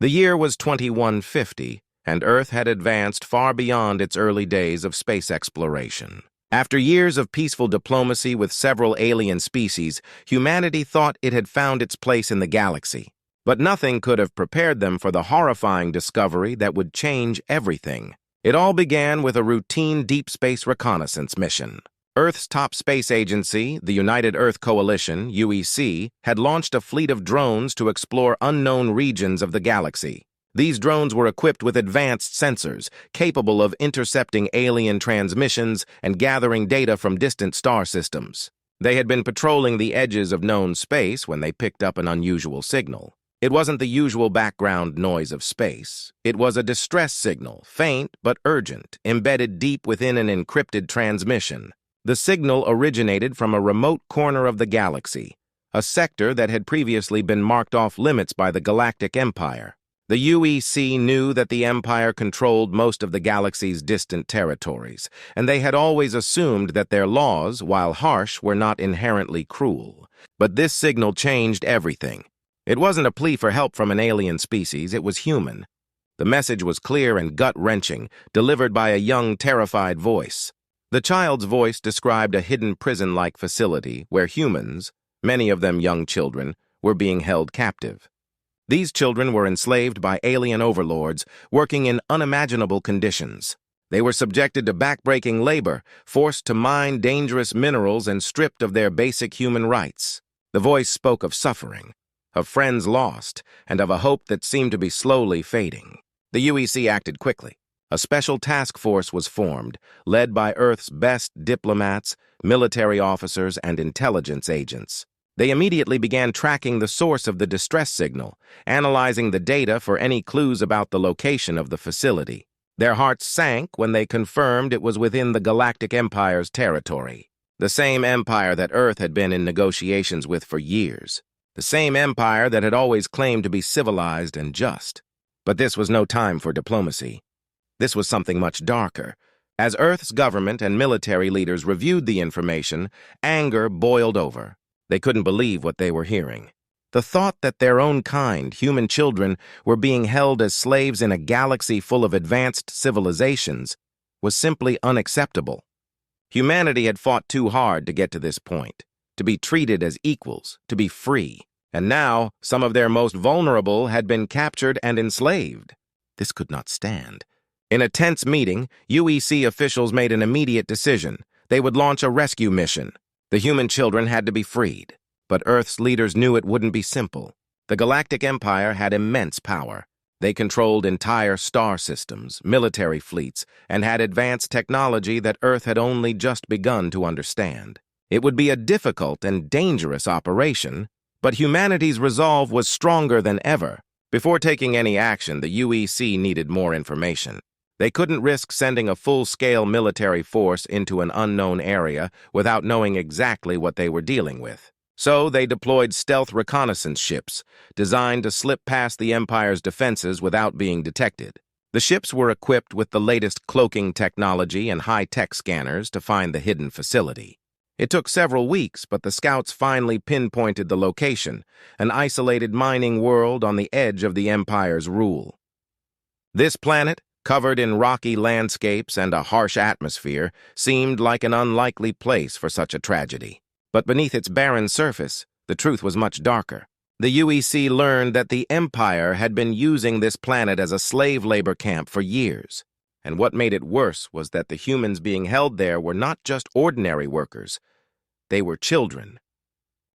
The year was 2150, and Earth had advanced far beyond its early days of space exploration. After years of peaceful diplomacy with several alien species, humanity thought it had found its place in the galaxy. But nothing could have prepared them for the horrifying discovery that would change everything. It all began with a routine deep space reconnaissance mission. Earth's top space agency, the United Earth Coalition, UEC, had launched a fleet of drones to explore unknown regions of the galaxy. These drones were equipped with advanced sensors, capable of intercepting alien transmissions and gathering data from distant star systems. They had been patrolling the edges of known space when they picked up an unusual signal. It wasn't the usual background noise of space. It was a distress signal, faint but urgent, embedded deep within an encrypted transmission. The signal originated from a remote corner of the galaxy, a sector that had previously been marked off limits by the Galactic Empire. The UEC knew that the Empire controlled most of the galaxy's distant territories, and they had always assumed that their laws, while harsh, were not inherently cruel. But this signal changed everything. It wasn't a plea for help from an alien species, it was human. The message was clear and gut-wrenching, delivered by a young, terrified voice. The child's voice described a hidden prison-like facility where humans, many of them young children, were being held captive. These children were enslaved by alien overlords, working in unimaginable conditions. They were subjected to backbreaking labor, forced to mine dangerous minerals, and stripped of their basic human rights. The voice spoke of suffering, of friends lost, and of a hope that seemed to be slowly fading. The UEC acted quickly. A special task force was formed, led by Earth's best diplomats, military officers, and intelligence agents. They immediately began tracking the source of the distress signal, analyzing the data for any clues about the location of the facility. Their hearts sank when they confirmed it was within the Galactic Empire's territory, the same empire that Earth had been in negotiations with for years, the same empire that had always claimed to be civilized and just. But this was no time for diplomacy. This was something much darker. As Earth's government and military leaders reviewed the information, anger boiled over. They couldn't believe what they were hearing. The thought that their own kind, human children, were being held as slaves in a galaxy full of advanced civilizations was simply unacceptable. Humanity had fought too hard to get to this point, to be treated as equals, to be free. And now, some of their most vulnerable had been captured and enslaved. This could not stand. In a tense meeting, UEC officials made an immediate decision. They would launch a rescue mission. The human children had to be freed. But Earth's leaders knew it wouldn't be simple. The Galactic Empire had immense power. They controlled entire star systems, military fleets, and had advanced technology that Earth had only just begun to understand. It would be a difficult and dangerous operation, but humanity's resolve was stronger than ever. Before taking any action, the UEC needed more information. They couldn't risk sending a full-scale military force into an unknown area without knowing exactly what they were dealing with. So they deployed stealth reconnaissance ships, designed to slip past the Empire's defenses without being detected. The ships were equipped with the latest cloaking technology and high-tech scanners to find the hidden facility. It took several weeks, but the scouts finally pinpointed the location, an isolated mining world on the edge of the Empire's rule. This planet, covered in rocky landscapes and a harsh atmosphere, seemed like an unlikely place for such a tragedy. But beneath its barren surface, the truth was much darker. The UEC learned that the Empire had been using this planet as a slave labor camp for years. And what made it worse was that the humans being held there were not just ordinary workers. They were children.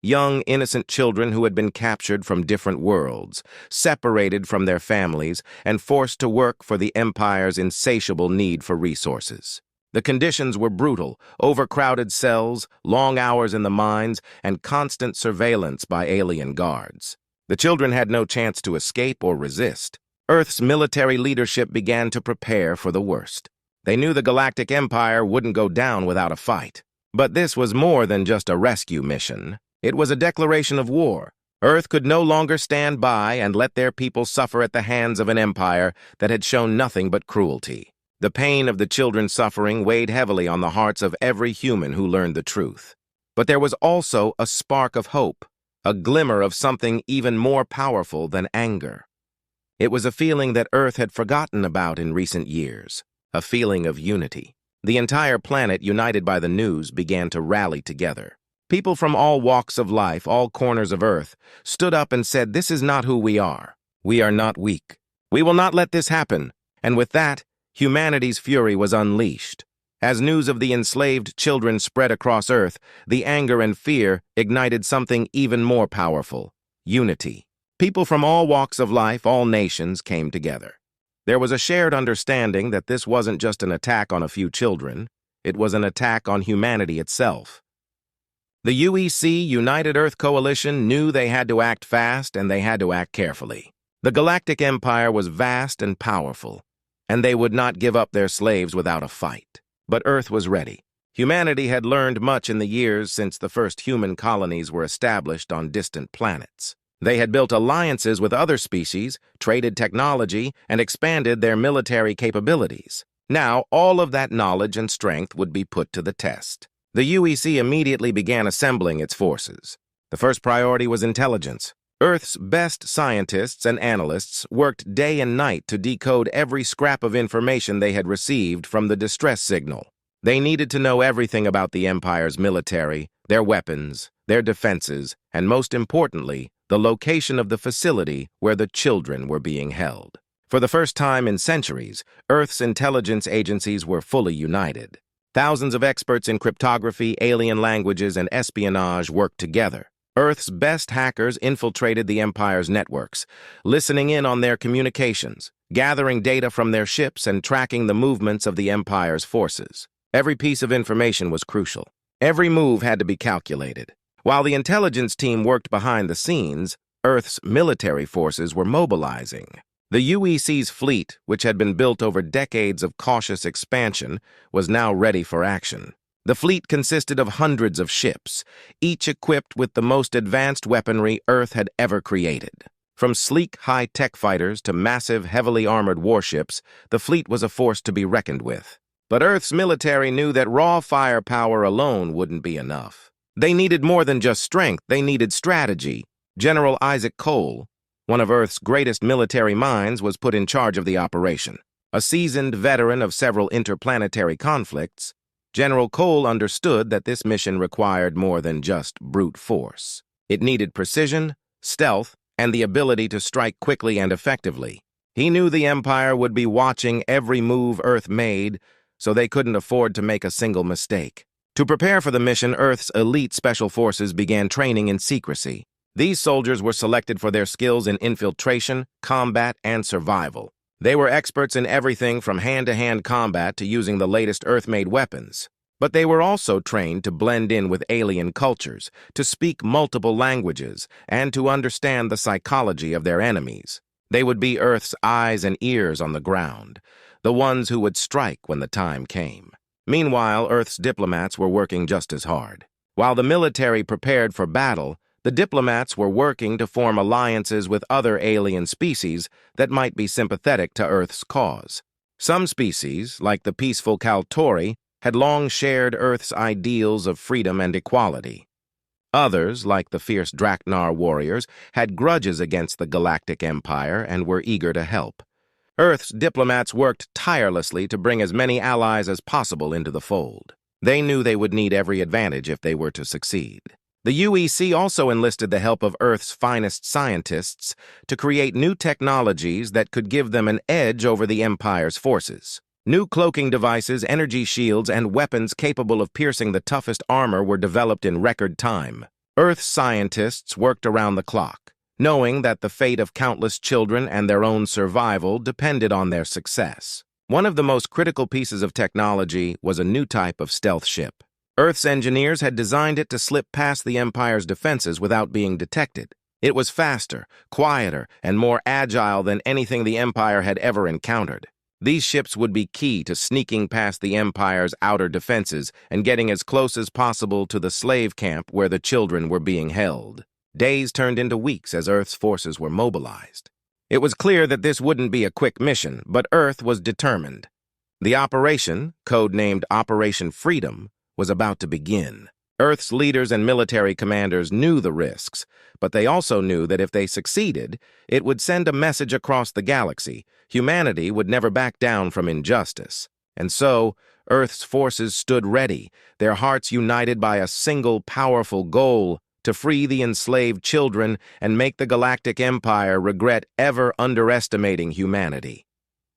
Young, innocent children who had been captured from different worlds, separated from their families, and forced to work for the Empire's insatiable need for resources. The conditions were brutal: overcrowded cells, long hours in the mines, and constant surveillance by alien guards. The children had no chance to escape or resist. Earth's military leadership began to prepare for the worst. They knew the Galactic Empire wouldn't go down without a fight. But this was more than just a rescue mission. It was a declaration of war. Earth could no longer stand by and let their people suffer at the hands of an empire that had shown nothing but cruelty. The pain of the children's suffering weighed heavily on the hearts of every human who learned the truth. But there was also a spark of hope, a glimmer of something even more powerful than anger. It was a feeling that Earth had forgotten about in recent years, a feeling of unity. The entire planet, united by the news, began to rally together. People from all walks of life, all corners of Earth, stood up and said, "This is not who we are. We are not weak. We will not let this happen." And with that, humanity's fury was unleashed. As news of the enslaved children spread across Earth, the anger and fear ignited something even more powerful: unity. People from all walks of life, all nations, came together. There was a shared understanding that this wasn't just an attack on a few children, it was an attack on humanity itself. The UEC, United Earth Coalition, knew they had to act fast and they had to act carefully. The Galactic Empire was vast and powerful, and they would not give up their slaves without a fight. But Earth was ready. Humanity had learned much in the years since the first human colonies were established on distant planets. They had built alliances with other species, traded technology, and expanded their military capabilities. Now, all of that knowledge and strength would be put to the test. The UEC immediately began assembling its forces. The first priority was intelligence. Earth's best scientists and analysts worked day and night to decode every scrap of information they had received from the distress signal. They needed to know everything about the Empire's military, their weapons, their defenses, and most importantly, the location of the facility where the children were being held. For the first time in centuries, Earth's intelligence agencies were fully united. Thousands of experts in cryptography, alien languages, and espionage worked together. Earth's best hackers infiltrated the Empire's networks, listening in on their communications, gathering data from their ships, and tracking the movements of the Empire's forces. Every piece of information was crucial. Every move had to be calculated. While the intelligence team worked behind the scenes, Earth's military forces were mobilizing. The UEC's fleet, which had been built over decades of cautious expansion, was now ready for action. The fleet consisted of hundreds of ships, each equipped with the most advanced weaponry Earth had ever created. From sleek, high-tech fighters to massive, heavily armored warships, the fleet was a force to be reckoned with. But Earth's military knew that raw firepower alone wouldn't be enough. They needed more than just strength, they needed strategy. General Isaac Cole, one of Earth's greatest military minds, was put in charge of the operation. A seasoned veteran of several interplanetary conflicts, General Cole understood that this mission required more than just brute force. It needed precision, stealth, and the ability to strike quickly and effectively. He knew the Empire would be watching every move Earth made, so they couldn't afford to make a single mistake. To prepare for the mission, Earth's elite special forces began training in secrecy. These soldiers were selected for their skills in infiltration, combat, and survival. They were experts in everything from hand-to-hand combat to using the latest Earth-made weapons. But they were also trained to blend in with alien cultures, to speak multiple languages, and to understand the psychology of their enemies. They would be Earth's eyes and ears on the ground, the ones who would strike when the time came. Meanwhile, Earth's diplomats were working just as hard. While the military prepared for battle, the diplomats were working to form alliances with other alien species that might be sympathetic to Earth's cause. Some species, like the peaceful Kaltori, had long shared Earth's ideals of freedom and equality. Others, like the fierce Draknar warriors, had grudges against the Galactic Empire and were eager to help. Earth's diplomats worked tirelessly to bring as many allies as possible into the fold. They knew they would need every advantage if they were to succeed. The UEC also enlisted the help of Earth's finest scientists to create new technologies that could give them an edge over the Empire's forces. New cloaking devices, energy shields, and weapons capable of piercing the toughest armor were developed in record time. Earth's scientists worked around the clock, knowing that the fate of countless children and their own survival depended on their success. One of the most critical pieces of technology was a new type of stealth ship. Earth's engineers had designed it to slip past the Empire's defenses without being detected. It was faster, quieter, and more agile than anything the Empire had ever encountered. These ships would be key to sneaking past the Empire's outer defenses and getting as close as possible to the slave camp where the children were being held. Days turned into weeks as Earth's forces were mobilized. It was clear that this wouldn't be a quick mission, but Earth was determined. The operation, codenamed Operation Freedom, was about to begin. Earth's leaders and military commanders knew the risks, but they also knew that if they succeeded, it would send a message across the galaxy. Humanity would never back down from injustice. And so, Earth's forces stood ready, their hearts united by a single powerful goal: to free the enslaved children and make the Galactic Empire regret ever underestimating humanity.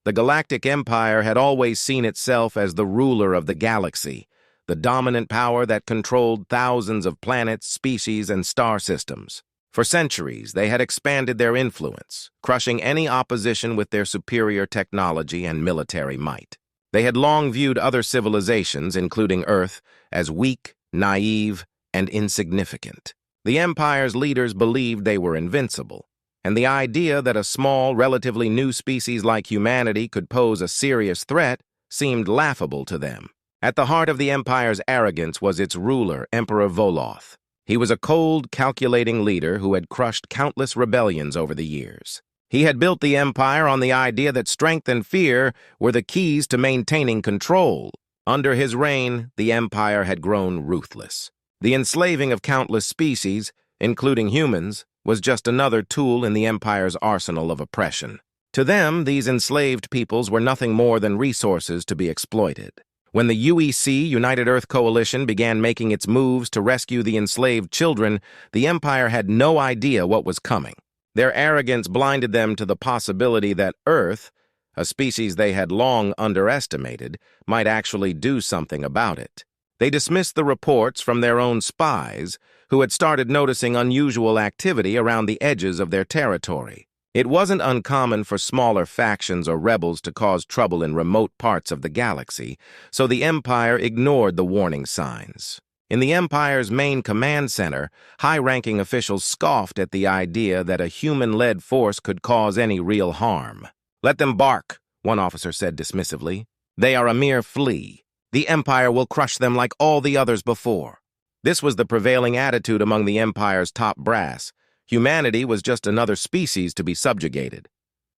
The Galactic Empire had always seen itself as the ruler of the galaxy, the dominant power that controlled thousands of planets, species, and star systems. For centuries, they had expanded their influence, crushing any opposition with their superior technology and military might. They had long viewed other civilizations, including Earth, as weak, naive, and insignificant. The Empire's leaders believed they were invincible, and the idea that a small, relatively new species like humanity could pose a serious threat seemed laughable to them. At the heart of the Empire's arrogance was its ruler, Emperor Voloth. He was a cold, calculating leader who had crushed countless rebellions over the years. He had built the Empire on the idea that strength and fear were the keys to maintaining control. Under his reign, the Empire had grown ruthless. The enslaving of countless species, including humans, was just another tool in the Empire's arsenal of oppression. To them, these enslaved peoples were nothing more than resources to be exploited. When the UEC, United Earth Coalition, began making its moves to rescue the enslaved children, the Empire had no idea what was coming. Their arrogance blinded them to the possibility that Earth, a species they had long underestimated, might actually do something about it. They dismissed the reports from their own spies, who had started noticing unusual activity around the edges of their territory. It wasn't uncommon for smaller factions or rebels to cause trouble in remote parts of the galaxy, so the Empire ignored the warning signs. In the Empire's main command center, high-ranking officials scoffed at the idea that a human-led force could cause any real harm. "Let them bark," one officer said dismissively. "They are a mere flea. The Empire will crush them like all the others before." This was the prevailing attitude among the Empire's top brass. Humanity was just another species to be subjugated.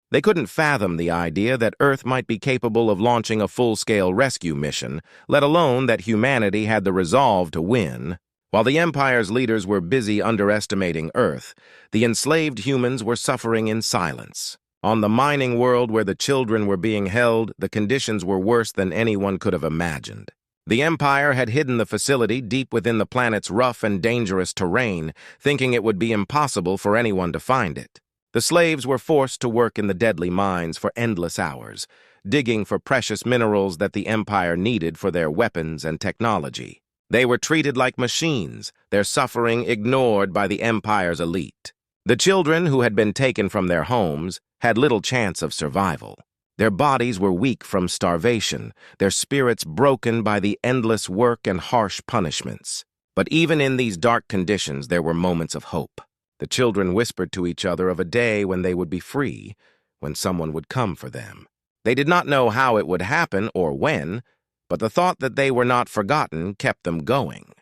They couldn't fathom the idea that Earth might be capable of launching a full-scale rescue mission, let alone that humanity had the resolve to win. While the Empire's leaders were busy underestimating Earth, the enslaved humans were suffering in silence. On the mining world where the children were being held, the conditions were worse than anyone could have imagined. The Empire had hidden the facility deep within the planet's rough and dangerous terrain, thinking it would be impossible for anyone to find it. The slaves were forced to work in the deadly mines for endless hours, digging for precious minerals that the Empire needed for their weapons and technology. They were treated like machines, their suffering ignored by the Empire's elite. The children who had been taken from their homes had little chance of survival. Their bodies were weak from starvation, their spirits broken by the endless work and harsh punishments. But even in these dark conditions, there were moments of hope. The children whispered to each other of a day when they would be free, when someone would come for them. They did not know how it would happen or when, but the thought that they were not forgotten kept them going.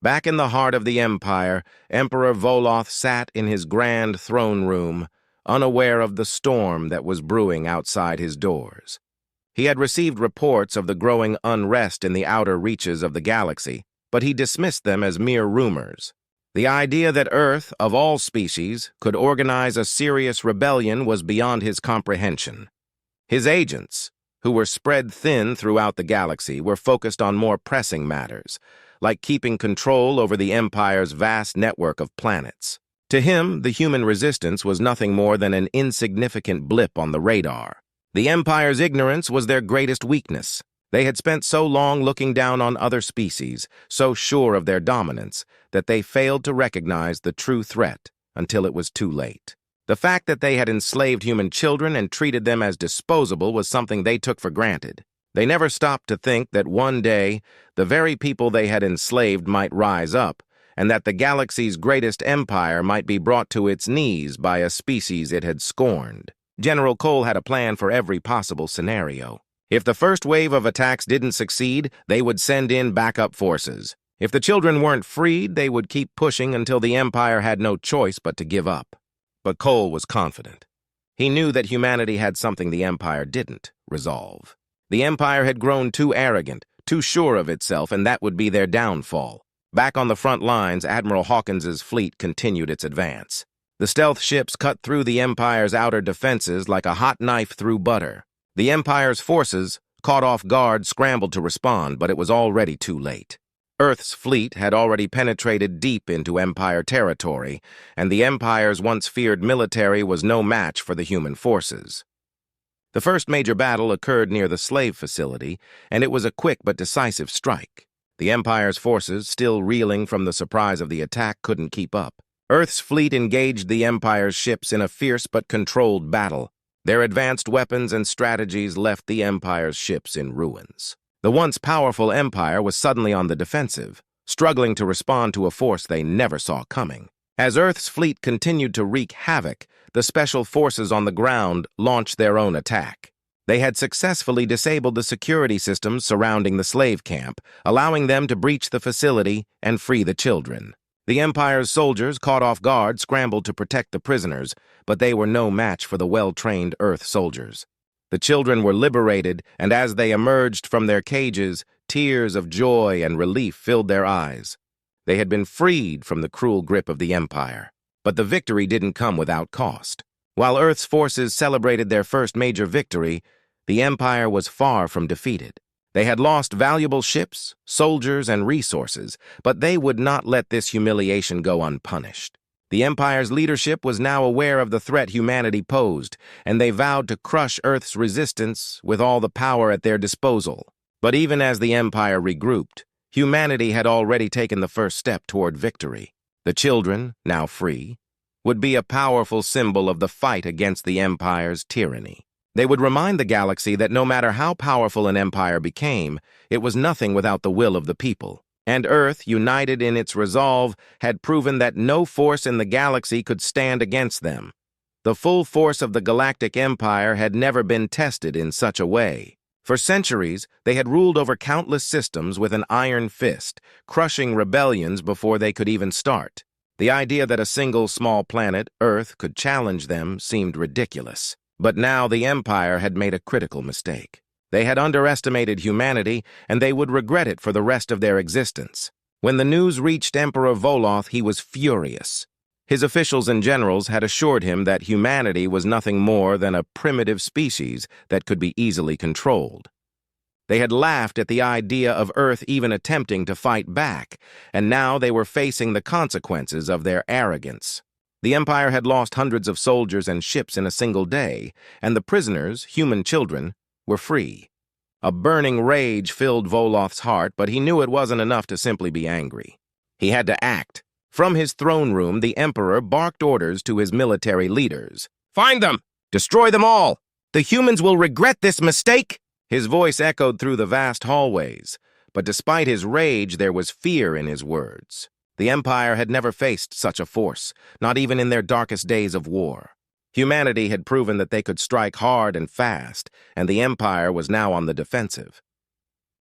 Back in the heart of the Empire, Emperor Voloth sat in his grand throne room, unaware of the storm that was brewing outside his doors. He had received reports of the growing unrest in the outer reaches of the galaxy, but he dismissed them as mere rumors. The idea that Earth, of all species, could organize a serious rebellion was beyond his comprehension. His agents, who were spread thin throughout the galaxy, were focused on more pressing matters, like keeping control over the Empire's vast network of planets. To him, the human resistance was nothing more than an insignificant blip on the radar. The Empire's ignorance was their greatest weakness. They had spent so long looking down on other species, so sure of their dominance, that they failed to recognize the true threat until it was too late. The fact that they had enslaved human children and treated them as disposable was something they took for granted. They never stopped to think that one day, the very people they had enslaved might rise up, and that the galaxy's greatest empire might be brought to its knees by a species it had scorned. General Cole had a plan for every possible scenario. If the first wave of attacks didn't succeed, they would send in backup forces. If the children weren't freed, they would keep pushing until the Empire had no choice but to give up. But Cole was confident. He knew that humanity had something the Empire didn't: resolve. The Empire had grown too arrogant, too sure of itself, and that would be their downfall. Back on the front lines, Admiral Hawkins's fleet continued its advance. The stealth ships cut through the Empire's outer defenses like a hot knife through butter. The Empire's forces, caught off guard, scrambled to respond, but it was already too late. Earth's fleet had already penetrated deep into Empire territory, and the Empire's once feared military was no match for the human forces. The first major battle occurred near the slave facility, and it was a quick but decisive strike. The Empire's forces, still reeling from the surprise of the attack, couldn't keep up. Earth's fleet engaged the Empire's ships in a fierce but controlled battle. Their advanced weapons and strategies left the Empire's ships in ruins. The once powerful Empire was suddenly on the defensive, struggling to respond to a force they never saw coming. As Earth's fleet continued to wreak havoc, the special forces on the ground launched their own attack. They had successfully disabled the security systems surrounding the slave camp, allowing them to breach the facility and free the children. The Empire's soldiers, caught off guard, scrambled to protect the prisoners, but they were no match for the well-trained Earth soldiers. The children were liberated, and as they emerged from their cages, tears of joy and relief filled their eyes. They had been freed from the cruel grip of the Empire. But the victory didn't come without cost. While Earth's forces celebrated their first major victory, the Empire was far from defeated. They had lost valuable ships, soldiers, and resources, but they would not let this humiliation go unpunished. The Empire's leadership was now aware of the threat humanity posed, and they vowed to crush Earth's resistance with all the power at their disposal. But even as the Empire regrouped, humanity had already taken the first step toward victory. The children, now free, would be a powerful symbol of the fight against the Empire's tyranny. They would remind the galaxy that no matter how powerful an empire became, it was nothing without the will of the people. And Earth, united in its resolve, had proven that no force in the galaxy could stand against them. The full force of the Galactic Empire had never been tested in such a way. For centuries, they had ruled over countless systems with an iron fist, crushing rebellions before they could even start. The idea that a single small planet, Earth, could challenge them seemed ridiculous. But now the Empire had made a critical mistake. They had underestimated humanity, and they would regret it for the rest of their existence. When the news reached Emperor Voloth, he was furious. His officials and generals had assured him that humanity was nothing more than a primitive species that could be easily controlled. They had laughed at the idea of Earth even attempting to fight back, and now they were facing the consequences of their arrogance. The Empire had lost hundreds of soldiers and ships in a single day, and the prisoners, human children, were free. A burning rage filled Voloth's heart, but he knew it wasn't enough to simply be angry. He had to act. From his throne room, the Emperor barked orders to his military leaders. "Find them! Destroy them all! The humans will regret this mistake!" His voice echoed through the vast hallways, but despite his rage, there was fear in his words. The Empire had never faced such a force, not even in their darkest days of war. Humanity had proven that they could strike hard and fast, and the Empire was now on the defensive.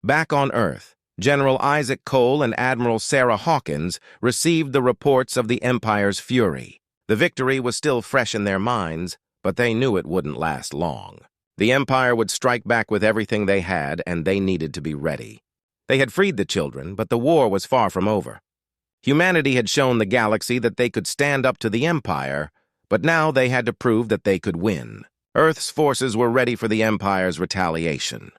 Back on Earth, General Isaac Cole and Admiral Sarah Hawkins received the reports of the Empire's fury. The victory was still fresh in their minds, but they knew it wouldn't last long. The Empire would strike back with everything they had, and they needed to be ready. They had freed the children, but the war was far from over. Humanity had shown the galaxy that they could stand up to the Empire, but now they had to prove that they could win. Earth's forces were ready for the Empire's retaliation.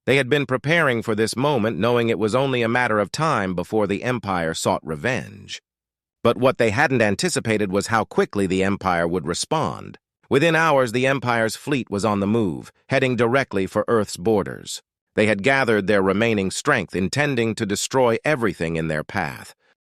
They had been preparing for this moment, knowing it was only a matter of time before the Empire sought revenge. But what they hadn't anticipated was how quickly the Empire would respond. Within hours, the Empire's fleet was on the move, heading directly for Earth's borders. They had gathered their remaining strength, intending to destroy everything in their path.